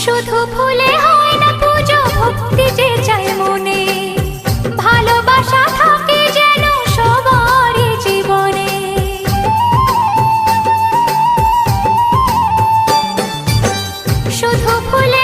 শুধু ফুলে হয় না পুজো, ভক্তি যে চায় মনে, ভালোবাসা থাকে যেন সবারই জীবনে। শুধু ফুলে